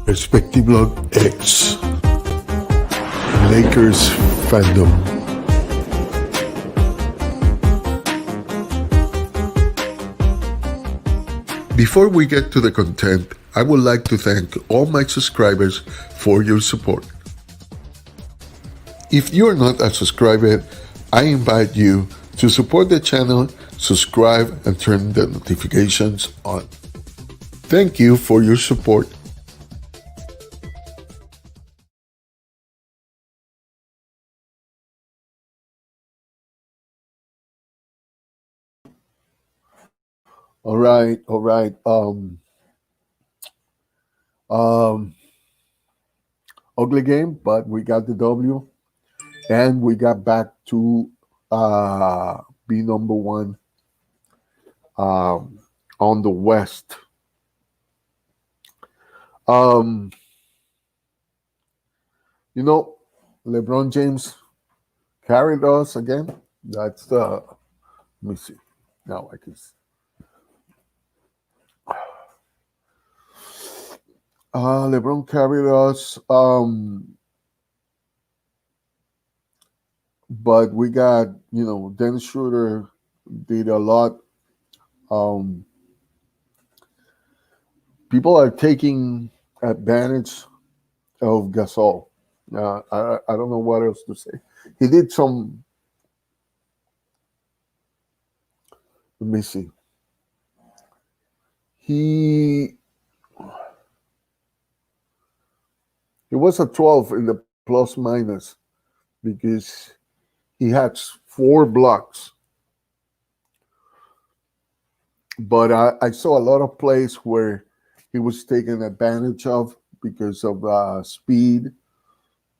Perspectivelog X Lakers-fandom. Before we get to the content, I would like to thank all my subscribers for your support. If you are not a subscriber, I invite you to support the channel, subscribe, and turn the notifications on. Thank you for your support. All right. Ugly game, but we got the W, and we got back to be number one on the West. LeBron James carried us again. That's the. Let me see. Now I can see. LeBron carried us, but we got, Dennis Schroeder did a lot. People are taking advantage of Gasol. I don't know what else to say. He did some. Let me see. He was a 12 in the plus minus because he had 4 blocks. But I saw a lot of plays where he was taken advantage of because of speed.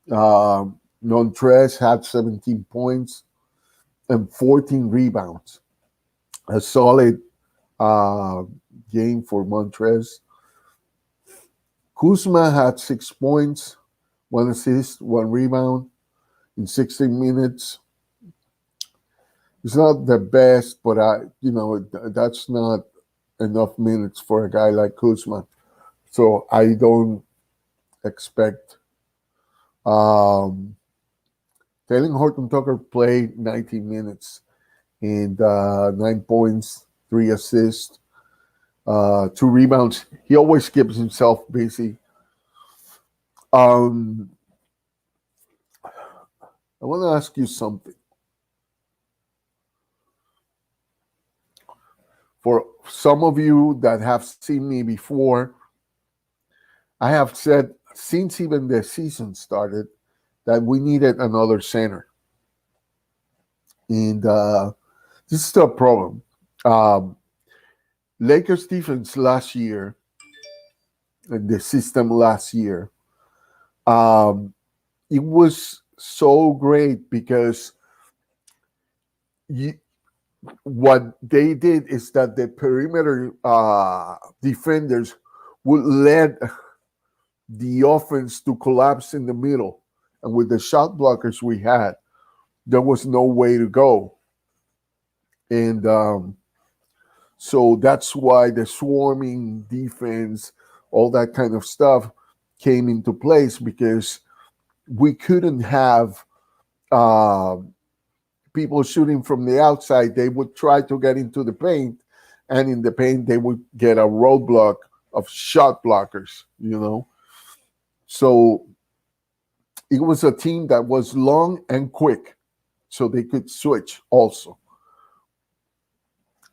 Montrez had 17 points and 14 rebounds. A solid game for Montrez. Kuzma had 6 points, 1 assist, 1 rebound in 16 minutes. It's not the best, but that's not enough minutes for a guy like Kuzma. So I don't expect. Taylor Horton-Tucker played 19 minutes and 9 points, 3 assists. 2 rebounds. He always keeps himself busy. I want to ask you something. For some of you that have seen me before, I have said since even the season started that we needed another center. And this is the problem. Lakers defense last year, the system last year, it was so great because what they did is that the perimeter defenders would let the offense to collapse in the middle. And with the shot blockers we had, there was no way to go. And so that's why the swarming defense, all that kind of stuff came into place because we couldn't have people shooting from the outside. They would try to get into the paint, and in the paint, they would get a roadblock of shot blockers, So it was a team that was long and quick, so they could switch also.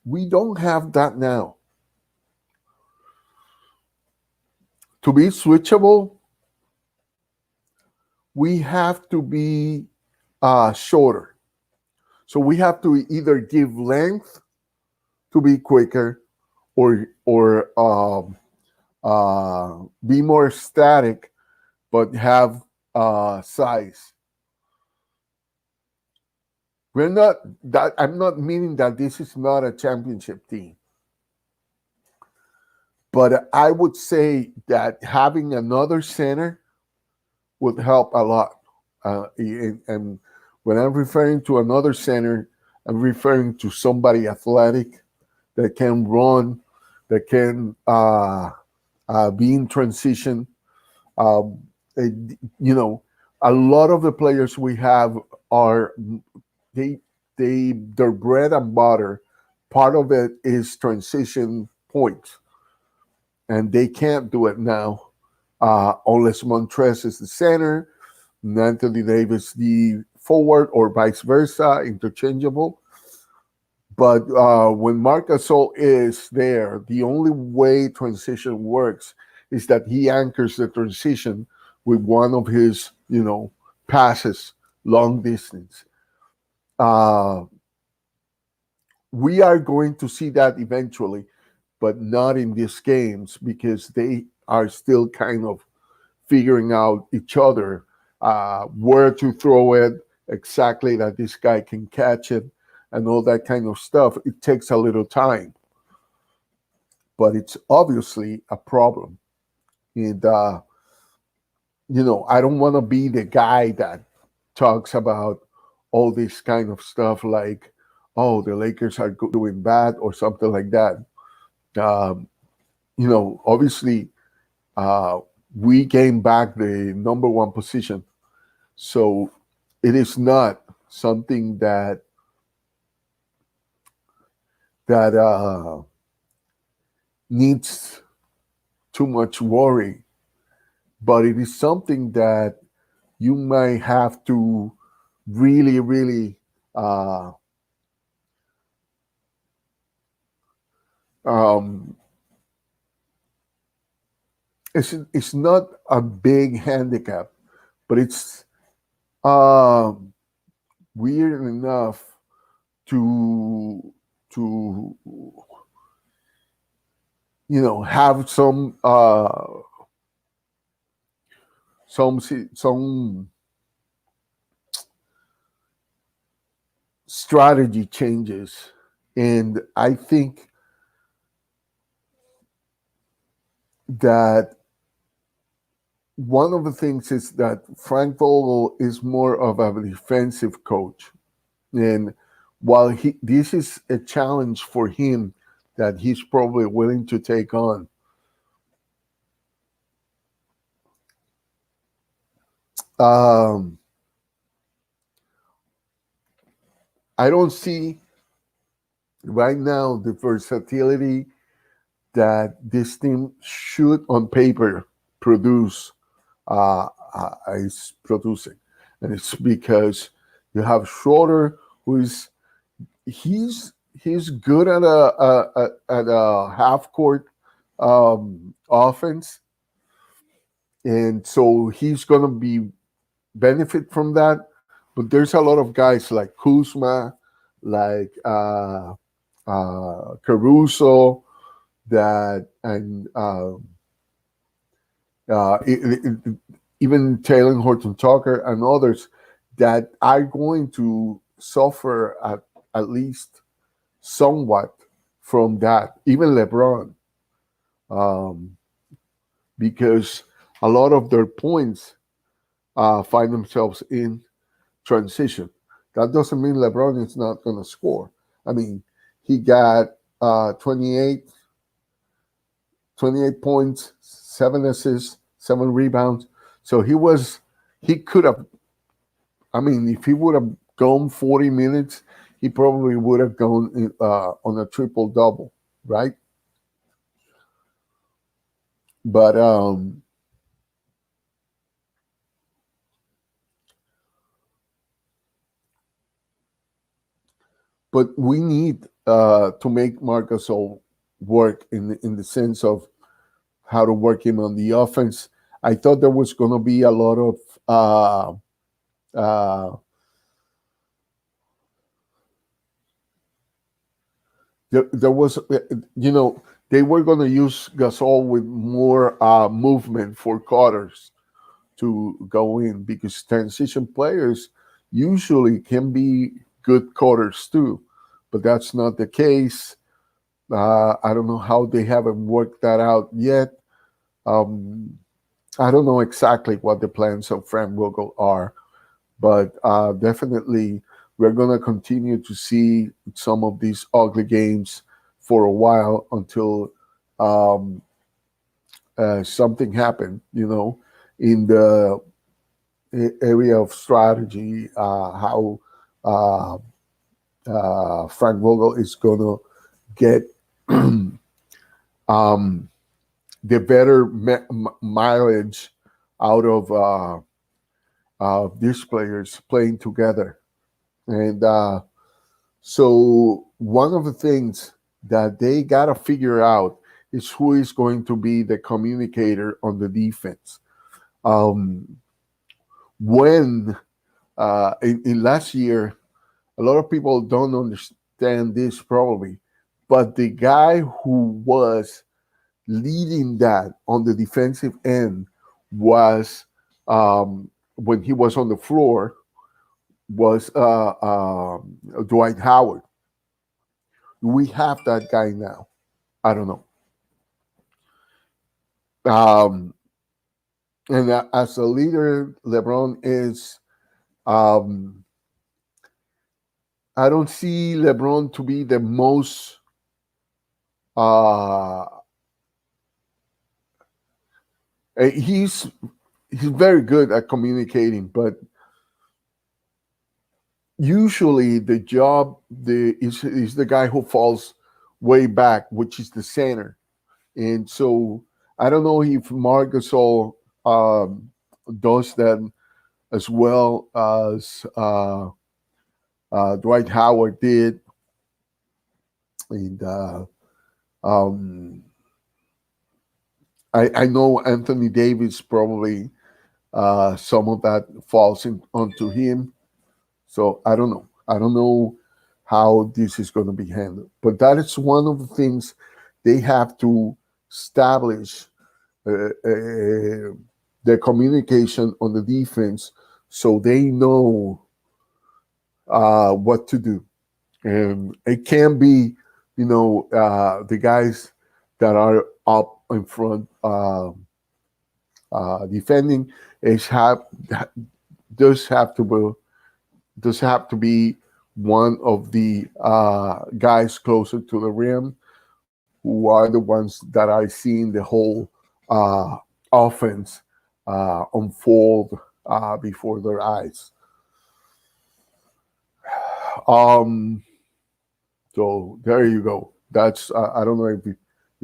We don't have that now. To be switchable, we have to be shorter. So we have to either give length to be quicker or be more static, but have size. I'm not meaning that this is not a championship team. But I would say that having another center would help a lot. And when I'm referring to another center, I'm referring to somebody athletic that can run, that can be in transition, Um, you know, a lot of the players we have are they their bread and butter. Part of it is transition points, and they can't do it now unless Montrez is the center, and Anthony Davis the forward, or vice versa, interchangeable. But when Marc Gasol is there, the only way transition works is that he anchors the transition with one of his, passes, long distance. Uh, we are going to see that eventually, but not in these games because they are still kind of figuring out each other, where to throw it exactly that this guy can catch it and all that kind of stuff. It takes a little time, but it's obviously a problem. And, I don't want to be the guy that talks about all this kind of stuff like, oh, the Lakers are doing bad or something like that. Um, obviously, uh, we gained back the number one position. So it is not something that needs too much worry, but it is something that you might have to really, really um, it's not a big handicap, but it's um, weird enough to have some strategy changes. And I think that one of the things is that Frank Vogel is more of a defensive coach. And while this is a challenge for him that he's probably willing to take on, um, I don't see right now the versatility that this team should, on paper, produce is producing, and it's because you have Schroeder, who is he's good at a half court offense, and so he's gonna be benefit from that. But there's a lot of guys like Kuzma, like Caruso, that and even Taylor Horton Tucker and others that are going to suffer at least somewhat from that. Even LeBron, um, because a lot of their points find themselves in transition. That doesn't mean LeBron is not going to score. I mean, he got 28 points, 7 assists, 7 rebounds. So he could have, I mean, if he would have gone 40 minutes, he probably would have gone on a triple double, right? But we need to make Marc Gasol work in the sense of how to work him on the offense. I thought there was going to be a lot of there was, they were going to use Gasol with more movement for cutters to go in, because transition players usually can be good cutters too, but that's not the case. I don't know how they haven't worked that out yet. Um, I don't know exactly what the plans of Frank Vogel are, but definitely we're going to continue to see some of these ugly games for a while until um, something happened, in the area of strategy, how uh, Frank Vogel is going to get um, the better mileage out of these players playing together. And so one of the things that they got to figure out is who is going to be the communicator on the defense. Um, when in last year, a lot of people don't understand this probably, but the guy who was leading that on the defensive end was when he was on the floor was Dwight Howard. We have that guy now. I don't know. And as a leader, LeBron is. Um, I don't see LeBron to be the most. He's very good at communicating, but usually the job is the guy who falls way back, which is the center. And so I don't know if Marc Gasol does that as well as Dwight Howard did. And I know Anthony Davis probably some of that falls onto him. So I don't know. I don't know how this is going to be handled. But that is one of the things they have to establish the communication on the defense so they know what to do. And it can be, the guys that are up in front defending does have to be one of the guys closer to the rim who are the ones that are seeing the whole offense unfold before their eyes. So there you go. That's I don't know if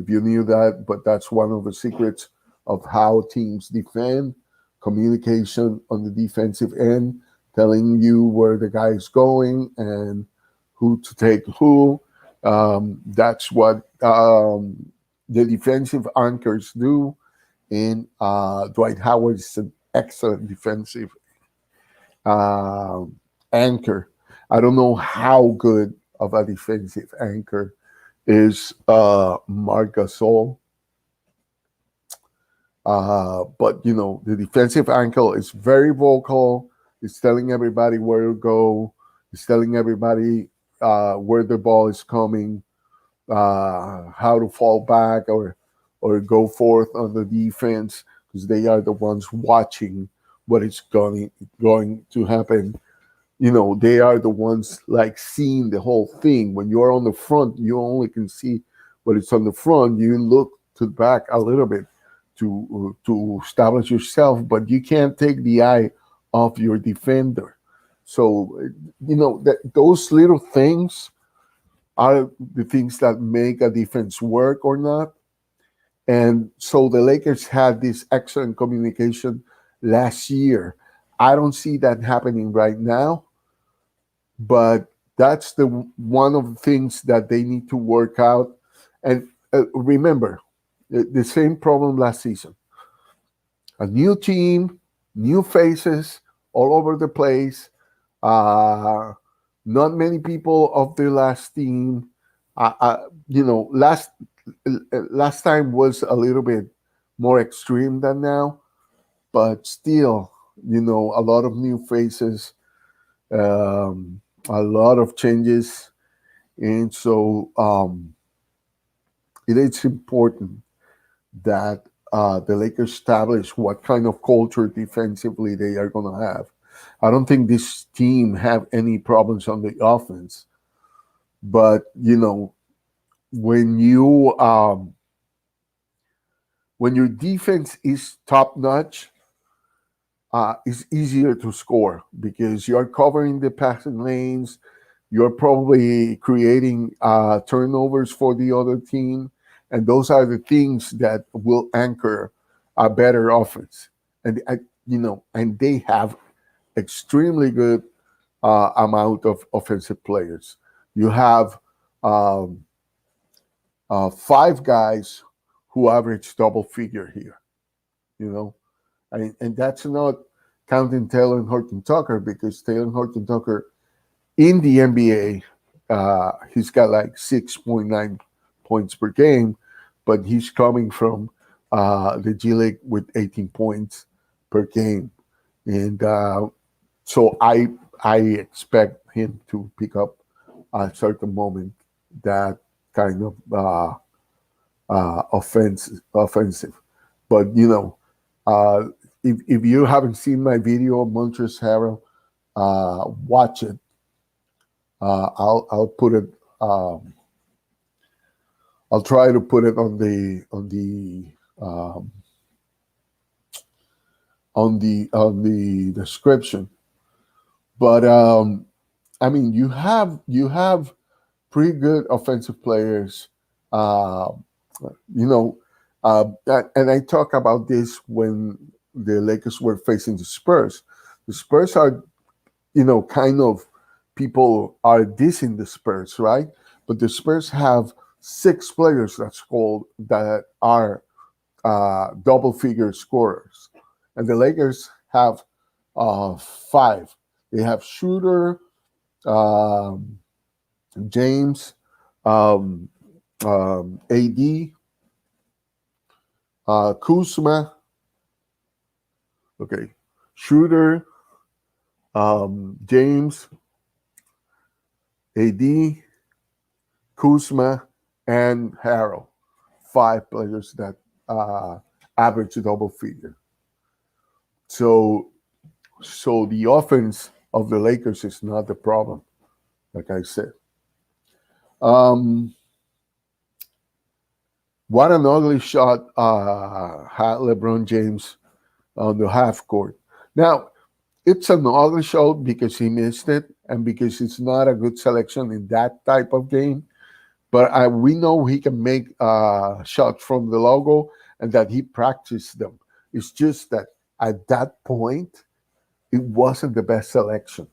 you knew that, but that's one of the secrets of how teams defend. Communication on the defensive end, telling you where the guy is going and who to take who. That's what the defensive anchors do. And Dwight Howard is an excellent defensive anchor. I don't know how good of a defensive anchor is Marc Gasol. But the defensive anchor is very vocal. It's telling everybody where to go. It's telling everybody where the ball is coming, how to fall back or go forth on the defense, because they are the ones watching what is going to happen. They are the ones like seeing the whole thing. When you're on the front, you only can see what is on the front. You look to the back a little bit to establish yourself, but you can't take the eye off your defender. So those little things are the things that make a defense work or not. And so the Lakers had this excellent communication last year. I don't see that happening right now, but that's one of the things that they need to work out. And remember, the same problem last season. A new team, new faces all over the place. Not many people of the last team. Last time was a little bit more extreme than now, but still, a lot of new faces, a lot of changes, and so it is important that the Lakers establish what kind of culture defensively they are going to have. I don't think this team have any problems on the offense, but when your defense is top notch, it's easier to score because you're covering the passing lanes. You're probably creating turnovers for the other team, and those are the things that will anchor a better offense. And and they have extremely good amount of offensive players. You have um, 5 guys who average double figure here. You know, and that's not counting Taylor Horton Tucker because Taylor Horton Tucker in the NBA, he's got like 6.9 points per game, but he's coming from the G League with 18 points per game, and so I expect him to pick up at a certain moment that kind of offensive. But uh, if you haven't seen my video of Montrezl Harrell, watch it. I'll put it. I'll try to put it um, on the description. But I mean, you have pretty good offensive players. Uh, you know, and I talk about this when the Lakers were facing the Spurs. The Spurs are, kind of people are dissing the Spurs, right? But the Spurs have 6 players that are double figure scorers, and the Lakers have 5. They have Shooter, um, James, um, AD, Kuzma. Okay, Shooter, James, AD, Kuzma, and Harrell. 5 players that average a double figure. So the offense of the Lakers is not the problem, like I said. Um, what an ugly shot had LeBron James on the half court. Now, it's an ugly shot because he missed it and because it's not a good selection in that type of game. But we know he can make shots from the logo and that he practiced them. It's just that at that point, it wasn't the best selection.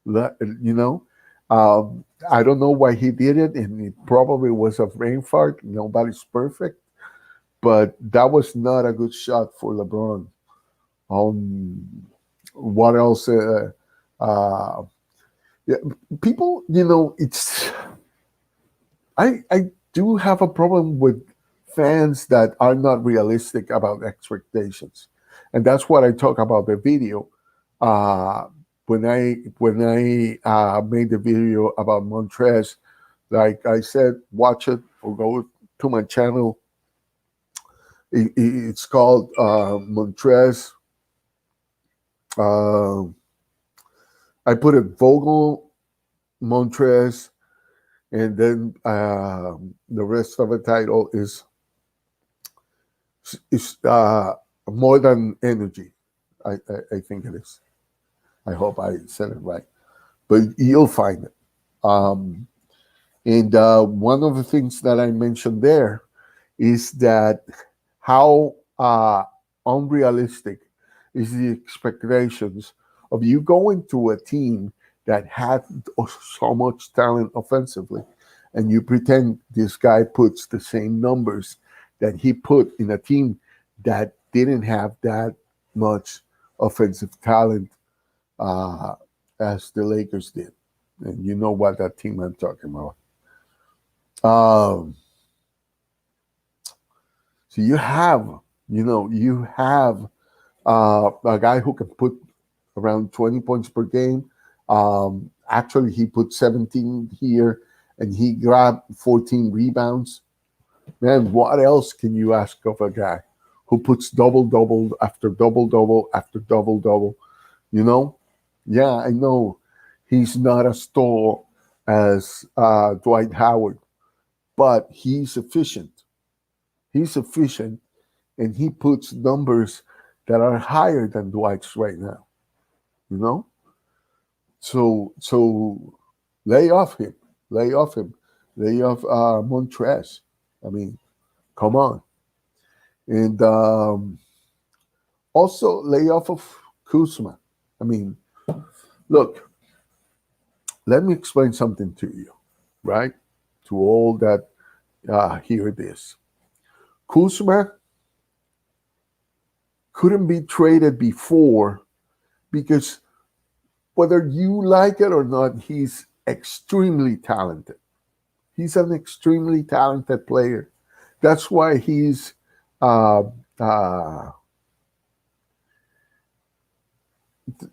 You know, I don't know why he did it, and it probably was a brain fart. Nobody's perfect, but that was not a good shot for LeBron. What else? Yeah, people, it's I do have a problem with fans that are not realistic about expectations, and that's what I talk about the video. Uh, when I made the video about Montrez, like I said, watch it or go to my channel. It's called Montrez. Uh, I put it Vogel, Montrez, and then the rest of the title is more than energy. I think it is. I hope I said it right, but you'll find it. Um, and one of the things that I mentioned there is that how unrealistic is the expectations of you going to a team that had so much talent offensively, and you pretend this guy puts the same numbers that he put in a team that didn't have that much offensive talent uh, as the Lakers did. And you know what that team I'm talking about. Um, so you have a guy who can put around 20 points per game. Actually, he put 17 here, and he grabbed 14 rebounds. Man, what else can you ask of a guy who puts double-double after double-double after double-double? Yeah, I know he's not as tall as Dwight Howard, but he's efficient. He's efficient, and he puts numbers that are higher than Dwight's right now. You know, so lay off him, lay off him, lay off Montrez. I mean, come on, and also lay off of Kuzma. I mean, look, let me explain something to you, right? To all that hear this, Kuzma couldn't be traded before because whether you like it or not, he's extremely talented. He's an extremely talented player. That's why he's uh, uh,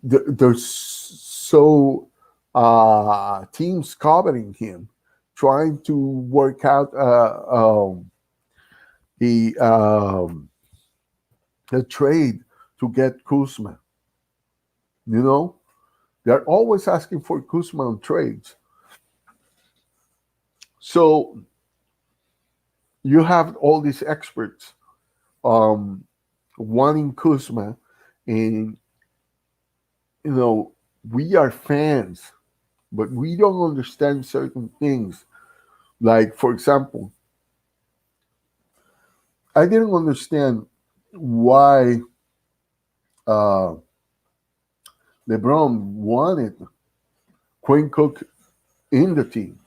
there's so teams coveting him, trying to work out the the trade to get Kuzma. You know, they're always asking for Kuzma on trades. So you have all these experts um, wanting Kuzma, and you know we are fans, but we don't understand certain things. Like, for example, I didn't understand why uh, LeBron wanted Quinn Cook in the team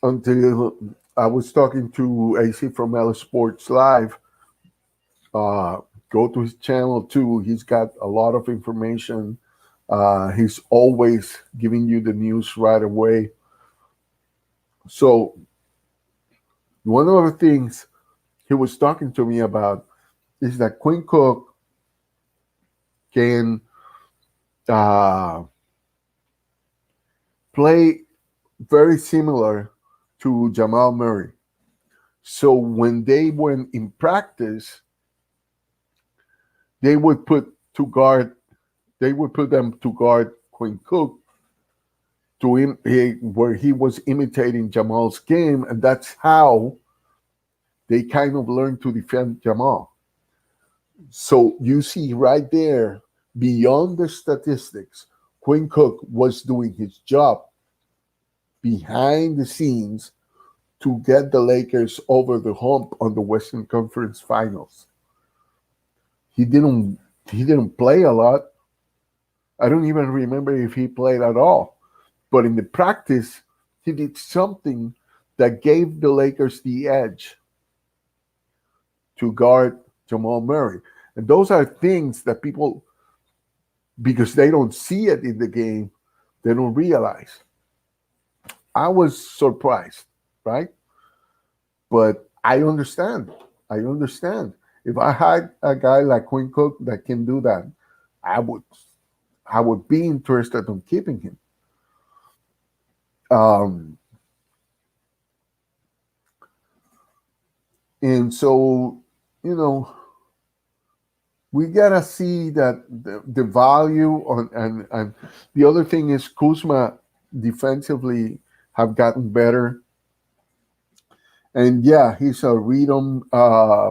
until I was talking to AC from LA Sports Live. Uh, Go to his channel too. He's got a lot of information. He's always giving you the news right away. So one of the things he was talking to me about is that Quinn Cook can uh, play very similar to Jamal Murray. So when they went in practice, they would put to guard. They would put them to guard Quinn Cook to him, where he was imitating Jamal's game, and that's how they kind of learned to defend Jamal. So you see right there, beyond the statistics, Quinn Cook was doing his job behind the scenes to get the Lakers over the hump on the Western Conference Finals. He didn't he didn't play a lot. I don't even remember if he played at all. But in the practice, he did something that gave the Lakers the edge to guard Jamal Murray. And those are things that people, because they don't see it in the game, they don't realize. I was surprised, right? But I understand. I understand. If I had a guy like Quinn Cook that can do that, I would I would be interested in keeping him. Um, and so, you know, we gotta see that the value on and the other thing is Kuzma defensively have gotten better. And yeah, he's a rhythm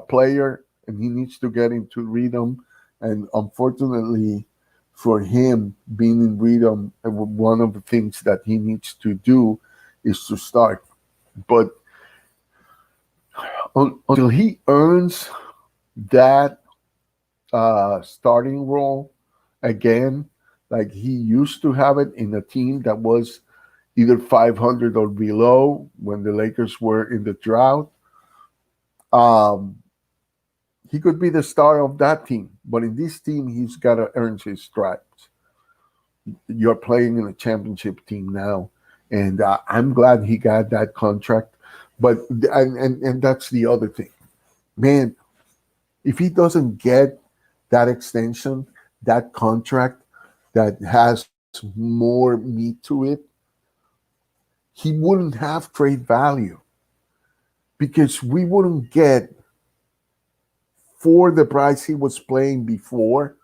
player, and he needs to get into rhythm. And unfortunately, for him being in rhythm, one of the things that he needs to do is to start. But until he earns that starting role again, like he used to have it in a team that was either 500 or below when the Lakers were in the drought. Um, he could be the star of that team, but in this team, he's got to earn his stripes. You're playing in a championship team now, and I'm glad he got that contract. But and that's the other thing, man. If he doesn't get that extension, that contract that has more meat to it, he wouldn't have trade value because we wouldn't get for the price he was playing before.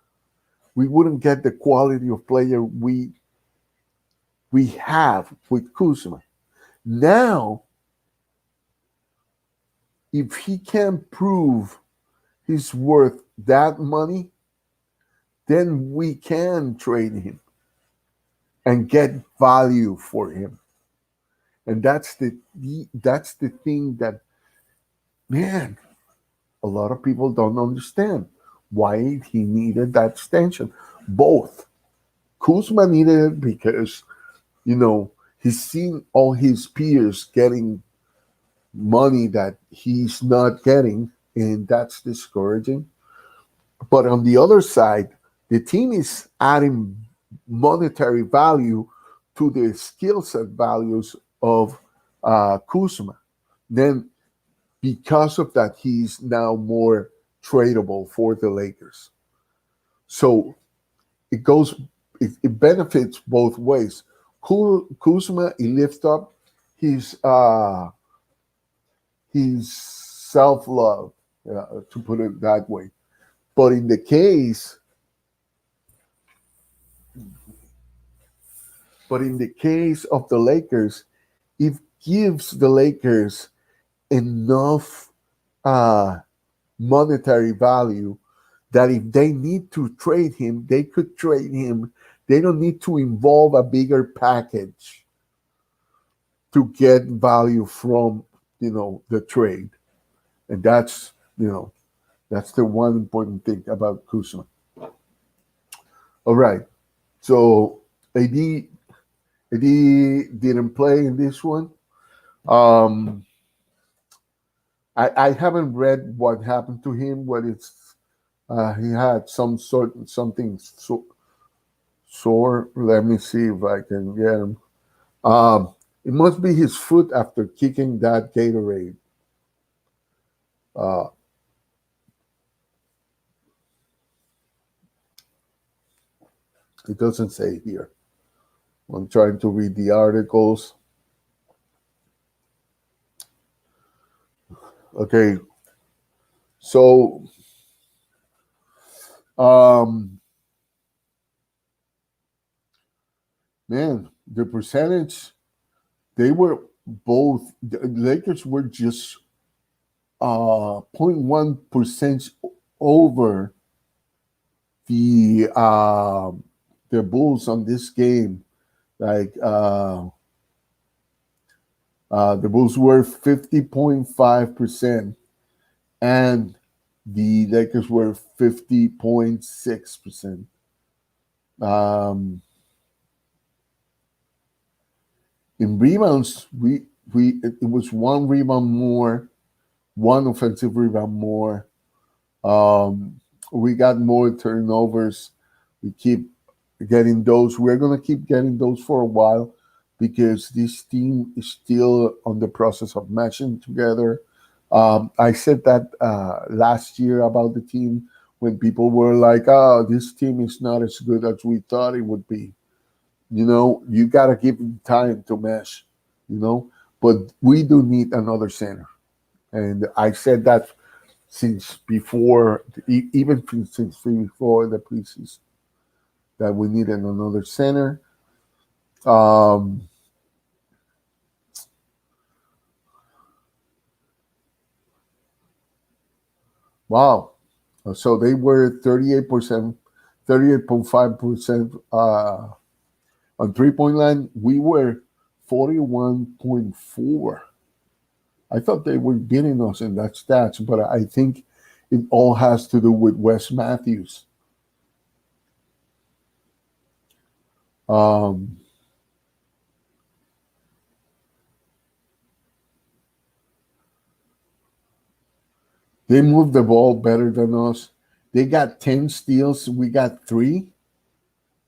We wouldn't get the quality of player we have with Kuzma. Now, if he can prove he's worth that money, then we can trade him and get value for him. And that's the thing that, man, a lot of people don't understand why he needed that extension. Both Kuzma needed it because he's seen all his peers getting money that he's not getting, and that's discouraging. But on the other side, the team is adding monetary value to the skill set values of Kuzma. Then, because of that, he's now more tradable for the Lakers. So it benefits both ways. Kuzma, he lifts up his self love, to put it that way. But in the case of the Lakers, it gives the Lakers enough monetary value that if they need to trade him, they could trade him. They don't need to involve a bigger package to get value from the trade. And that's the one important thing about Kuzma. All right. So AD didn't play in this one. I haven't read what happened to him. What it's he had something sore. Let me see if I can get him. It must be his foot after kicking that Gatorade. It doesn't say here. I'm trying to read the articles. Okay. So, man, the percentage, they were both, the Lakers were just 0.1% over the Bulls on this game. Like the Bulls were 50.5%, and the Lakers were 50.6%. In rebounds, it was one rebound more, one offensive rebound more. We got more turnovers. We keep getting those. We're going to keep getting those for a while because this team is still on the process of matching together. I said that last year about the team when people were like, oh, this team is not as good as we thought it would be. You got to give them time to mesh, but we do need another center. And I said that since before, even since before the preseason, that we needed another center. Wow. So they were 38.5% on 3-point line. We were 41.4. I thought they were beating us in that stats, but I think it all has to do with Wes Matthews. They moved the ball better than us. They got 10 steals. We got 3.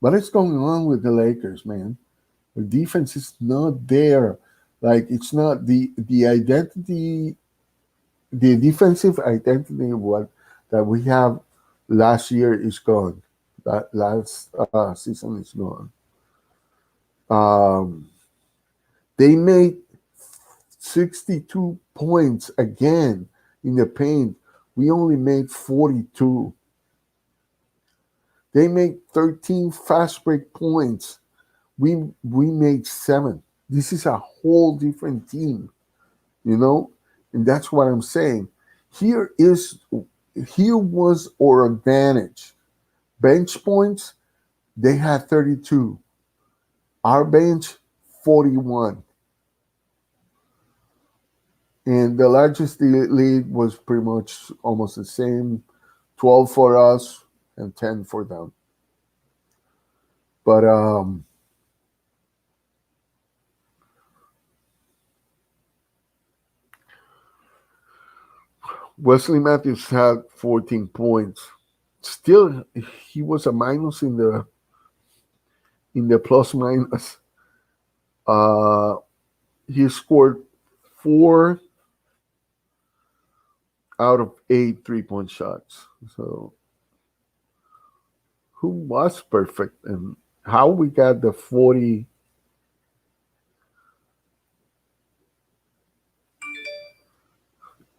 What is going on with the Lakers, man? The defense is not there. Like, it's not the identity, the defensive identity that we have last year is gone. That last season is gone. They made 62 points again in the paint. We only made 42. They made 13 fast break points. We made 7. This is a whole different team, and that's what I'm saying. Here is here was our advantage. Bench points, they had 32. Our bench, 41. And the largest lead was pretty much almost the same, 12 for us and 10 for them. But Wesley Matthews had 14 points. Still, he was a minus in the plus minus. He scored 4 out of 8 3-point shots. So, who was perfect and how we got the 40?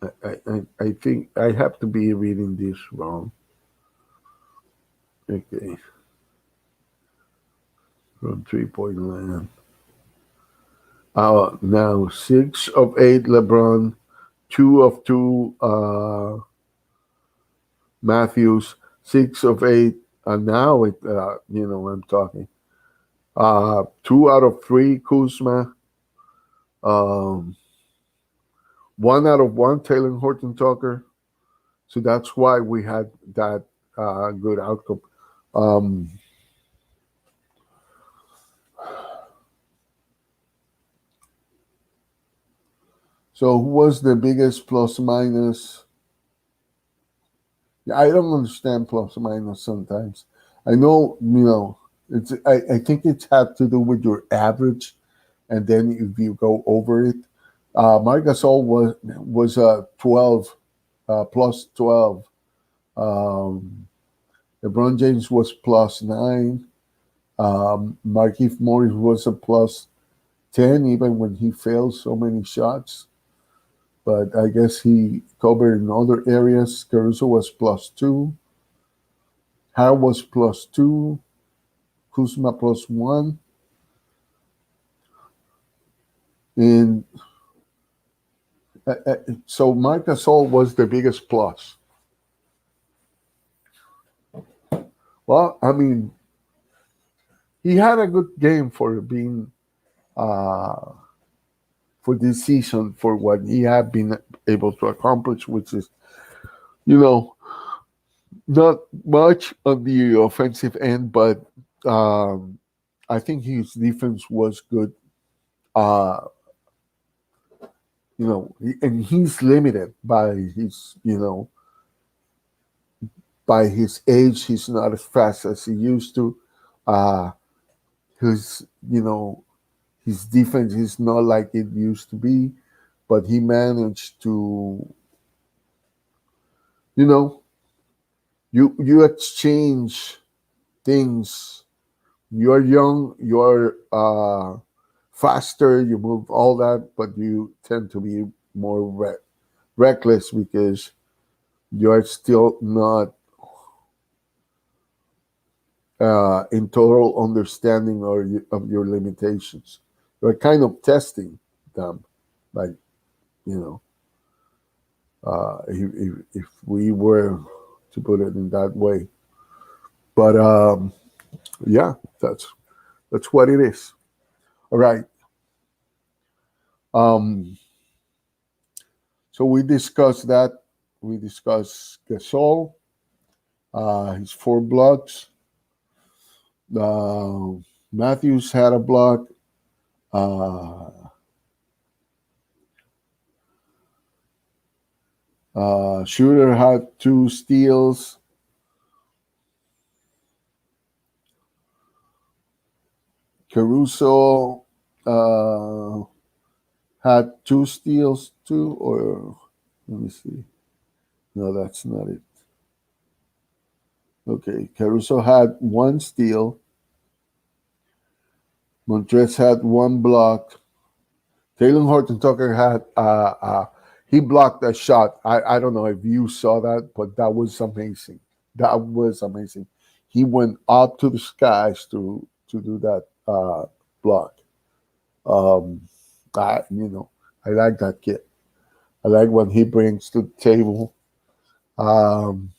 I think I have to be reading this wrong. Okay. From 3-point line. Now 6 of 8 LeBron, 2 of 2 Matthews, 6 of 8. Now I'm talking. 2 out of 3 Kuzma. 1 out of 1 Taylor Horton Tucker. So that's why we had that good outcome. So who was the biggest plus minus? I don't understand plus minus sometimes. I know, it's. I think it's had to do with your average, and then if you go over it, Marc Gasol was 12, plus 12. LeBron James was plus 9. Markieff Morris was a plus 10, even when he failed so many shots. But I guess he covered in other areas. Caruso was plus 2. Harrell was plus 2. Kuzma plus 1. And so Marc Gasol was the biggest plus. Well, I mean, he had a good game for being for this season, for what he had been able to accomplish, which is, not much on the offensive end, but I think his defense was good. And he's limited by his age. He's not as fast as he used to. His his defense is not like it used to be, but he managed to, you exchange things. You're young, you're faster, you move all that, but you tend to be more reckless because you're still not in total understanding of your limitations. You're kind of testing them, like, if we were to put it in that way. But yeah, that's what it is. All right. So we discussed that. We discussed Gasol, his 4 blocks. Matthews had a block. Shooter had 2 steals. Caruso had 2 steals too, or let me see. No, that's not it. Okay, Caruso had 1 steal. Montrez had 1 block. Taylor Horton Tucker had he blocked a shot. I don't know if you saw that, but that was amazing. That was amazing. He went up to the skies to do that block. I like that kid. I like what he brings to the table. Um,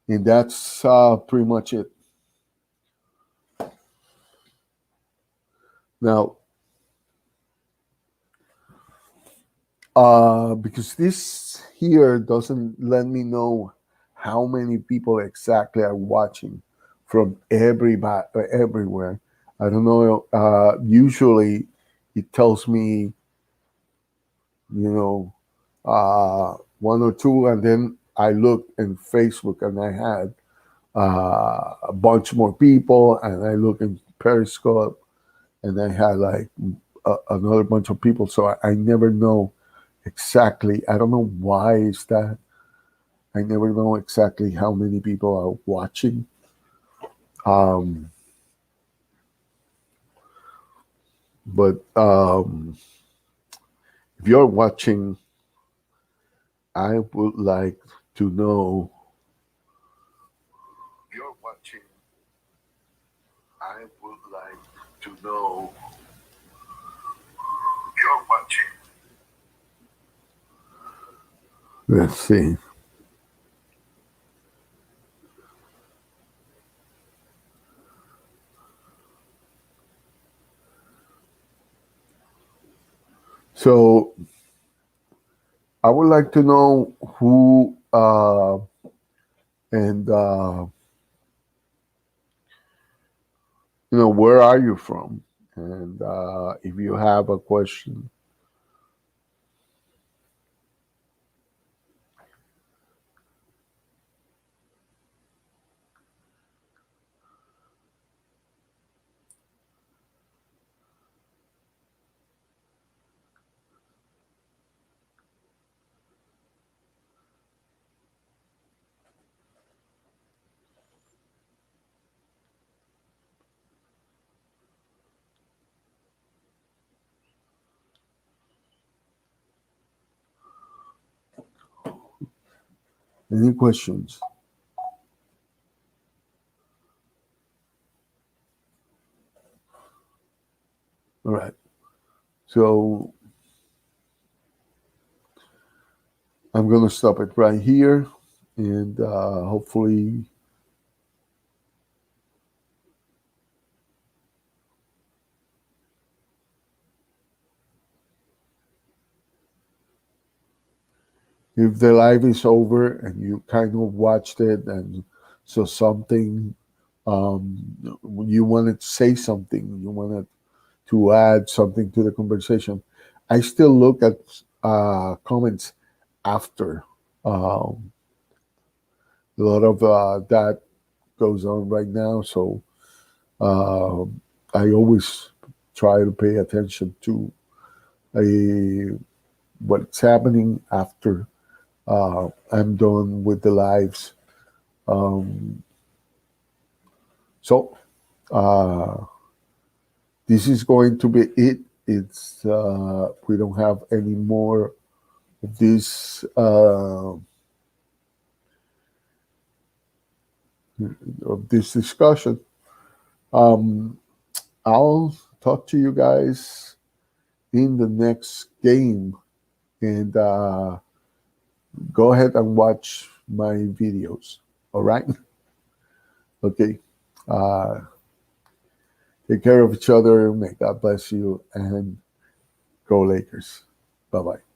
and that's pretty much it. Now, because this here doesn't let me know how many people exactly are watching from everybody everywhere. I don't know. Usually, it tells me, one or two, and then I looked in Facebook and I had a bunch more people, and I look in Periscope and I had like another bunch of people. So I never know exactly. I don't know why is that. I never know exactly how many people are watching. Um, but if you're watching, I would like to know. If you're watching, I would like to know. If you're watching. Let's see. So I would like to know who and where are you from, and if you have a question. Any questions? All right. So I'm going to stop it right here, and hopefully if the live is over and you kind of watched it and saw something, you wanted to say something, you wanted to add something to the conversation, I still look at comments after. A lot of that goes on right now, so uh, I always try to pay attention to what's happening after I'm done with the lives. Um, so this is going to be it. It's we don't have any more of this discussion. Um, I'll talk to you guys in the next game, and go ahead and watch my videos. All right. Okay. Uh, take care of each other. May God bless you, and go Lakers. Bye bye.